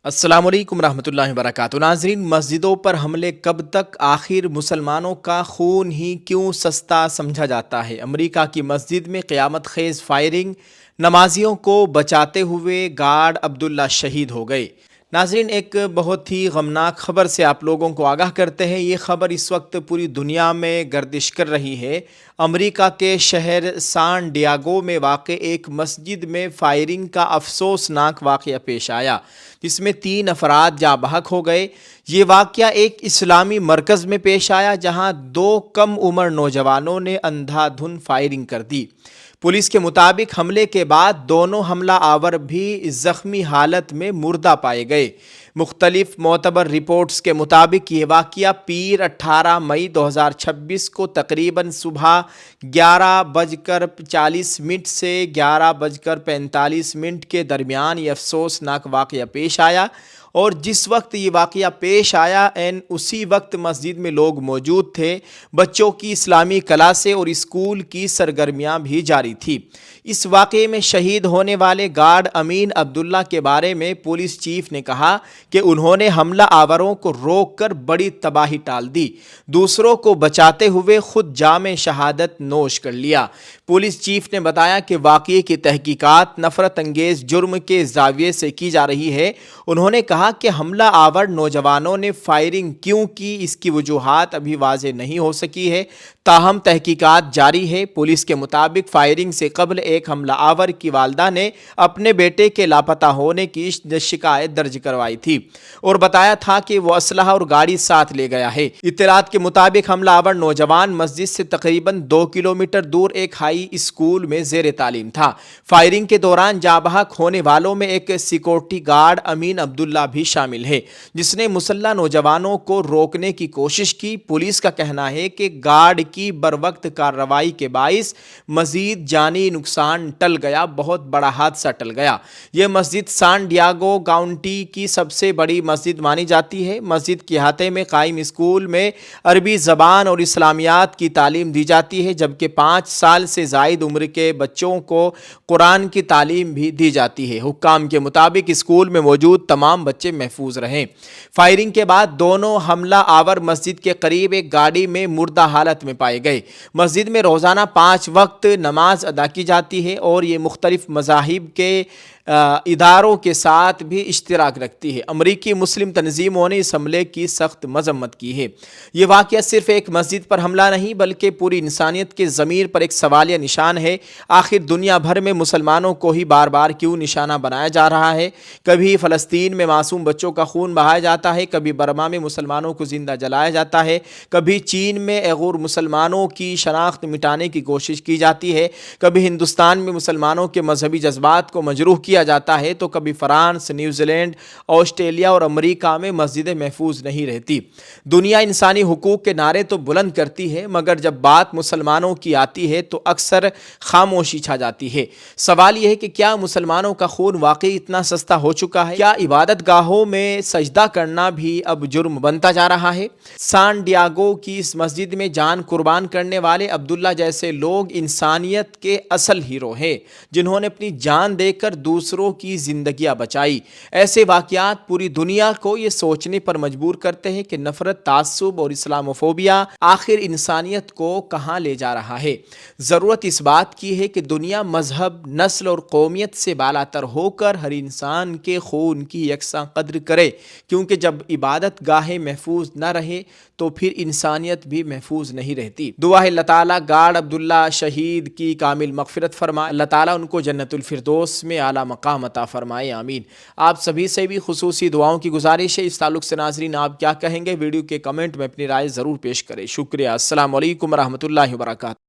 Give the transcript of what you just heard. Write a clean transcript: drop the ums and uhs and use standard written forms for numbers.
السلام علیکم ورحمۃ اللہ وبرکاتہ۔ ناظرین، مسجدوں پر حملے کب تک؟ آخر مسلمانوں کا خون ہی کیوں سستا سمجھا جاتا ہے؟ امریکہ کی مسجد میں قیامت خیز فائرنگ، نمازیوں کو بچاتے ہوئے گارڈ عبداللہ شہید ہو گئے۔ ناظرین، ایک بہت ہی غمناک خبر سے آپ لوگوں کو آگاہ کرتے ہیں۔ یہ خبر اس وقت پوری دنیا میں گردش کر رہی ہے۔ امریکہ کے شہر سان ڈیاگو میں واقع ایک مسجد میں فائرنگ کا افسوسناک واقعہ پیش آیا، جس میں 3 افراد جاں بحق ہو گئے۔ یہ واقعہ ایک اسلامی مرکز میں پیش آیا، جہاں 2 کم عمر نوجوانوں نے اندھا دھند فائرنگ کر دی۔ پولیس کے مطابق حملے کے بعد دونوں حملہ آور بھی زخمی حالت میں مردہ پائے گئے۔ مختلف معتبر رپورٹس کے مطابق یہ واقعہ پیر 18 مئی 2026 کو تقریباً صبح 11:40 سے 11:45 کے درمیان یہ افسوسناک واقعہ پیش آیا، اور جس وقت یہ واقعہ پیش آیا اسی وقت مسجد میں لوگ موجود تھے۔ بچوں کی اسلامی کلاسیں اور اسکول کی سرگرمیاں بھی جاری تھی۔ اس واقعے میں شہید ہونے والے گارڈ امین عبداللہ کے بارے میں پولیس چیف نے کہا کہ انہوں نے حملہ آوروں کو روک کر بڑی تباہی ٹال دی، دوسروں کو بچاتے ہوئے خود جام شہادت نوش کر لیا۔ پولیس چیف نے بتایا کہ واقعے کی تحقیقات نفرت انگیز جرم کے زاویے سے کی جا رہی ہے۔ انہوں نے کہا کہ حملہ آور نوجوانوں نے فائرنگ کیوں کی، اس کی وجوہات ابھی واضح نہیں ہو سکی ہے، تاہم تحقیقات جاری ہے۔ پولیس کے مطابق فائرنگ سے قبل ایک حملہ آور کی والدہ نے اپنے بیٹے کے لاپتہ ہونے کی شکایت درج کروائی تھی اور بتایا تھا کہ وہ اسلحہ اور گاڑی ساتھ لے گیا ہے۔ اطلاعات کے مطابق حملہ آور نوجوان مسجد سے تقریباً 2 کلومیٹر دور ایک ہائی اسکول میں زیر تعلیم تھا۔ فائرنگ کے دوران جاں بحق ہونے والوں میں ایک سیکورٹی گارڈ امین عبداللہ بھی شامل ہے، جس نے مسلح نوجوانوں کو روکنے کی کوشش کی۔ پولیس کا کہنا ہے کہ گارڈ کی بروقت کارروائی کے باعث مزید جانی نقصان ٹل گیا، بہت بڑا حادثہ ٹل گیا۔ یہ مسجد سان ڈیاگو کاؤنٹی کی سب سے بڑی مسجد مانی جاتی ہے۔ مسجد کے احاطے میں قائم اسکول میں عربی زبان اور اسلامیات کی تعلیم دی جاتی ہے، جبکہ 5 سال سے زائد عمر کے بچوں کو قرآن کی تعلیم بھی دی جاتی ہے۔ حکام کے مطابق اسکول میں موجود تمام بچے محفوظ رہیں۔ فائرنگ کے بعد دونوں حملہ آور مسجد کے قریب ایک گاڑی میں مردہ حالت میں پائے گئے۔ مسجد میں روزانہ 5 وقت نماز ادا کی جاتی ہے اور یہ مختلف مذاہب کے اداروں کے ساتھ بھی اشتراک رکھتی ہے۔ امریکی مسلم تنظیموں نے اس حملے کی سخت مذمت کی ہے۔ یہ واقعہ صرف ایک مسجد پر حملہ نہیں بلکہ پوری انسانیت کے ضمیر پر ایک سوالیہ نشان ہے۔ آخر دنیا بھر میں مسلمانوں کو ہی بار بار کیوں نشانہ بنایا جا رہا ہے؟ کبھی فلسطین میں معصوم بچوں کا خون بہایا جاتا ہے، کبھی برما میں مسلمانوں کو زندہ جلایا جاتا ہے، کبھی چین میں ایغور مسلمانوں کی شناخت مٹانے کی کوشش کی جاتی ہے، کبھی ہندوستان میں مسلمانوں کے مذہبی جذبات کو مجروح کیا جاتا ہے، تو کبھی فرانس، نیوزی لینڈ، آسٹریلیا اور امریکہ میں مسجدیں محفوظ نہیں رہتی۔ دنیا انسانی حقوق کے نعرے تو بلند کرتی ہے، مگر جب بات مسلمانوں کی آتی ہے تو اکثر خاموشی چھا جاتی ہے۔ سوال یہ ہے کہ کیا مسلمانوں کا خون واقعی اتنا سستا ہو چکا ہے؟ کیا عبادت گاہوں میں سجدہ کرنا بھی اب جرم بنتا جا رہا ہے؟ سان ڈیاگو کی اس مسجد میں جان قربان کرنے والے عبداللہ جیسے لوگ انسانیت کے اصل ہیرو ہیں، جنہوں نے اپنی جان دے کر دوسروں کی زندگیاں بچائی۔ ایسے واقعات پوری دنیا کو یہ سوچنے پر مجبور کرتے ہیں کہ نفرت، تعصب اور اسلاموفوبیا آخر انسانیت کو کہاں لے جا رہا ہے۔ ضرورت اس بات کی ہے کہ دنیا مذہب، نسل اور قومیت سے بالاتر ہو کر ہر انسان کے خون کی یکساں قدر کرے، کیونکہ جب عبادت گاہیں محفوظ نہ رہے تو پھر انسانیت بھی محفوظ نہیں رہتی۔ دعا ہے اللہ تعالیٰ گارڈ عبداللہ شہید کی کامل مغفرت فرمائے، اللہ تعالیٰ ان کو جنت الفردوس میں اعلیٰ مقام عطا فرمائے، آمین۔ آپ سبھی سے بھی خصوصی دعاؤں کی گزارش ہے۔ اس تعلق سے ناظرین آپ کیا کہیں گے؟ ویڈیو کے کمنٹ میں اپنی رائے ضرور پیش کریں۔ شکریہ۔ السلام علیکم ورحمۃ اللہ وبرکاتہ۔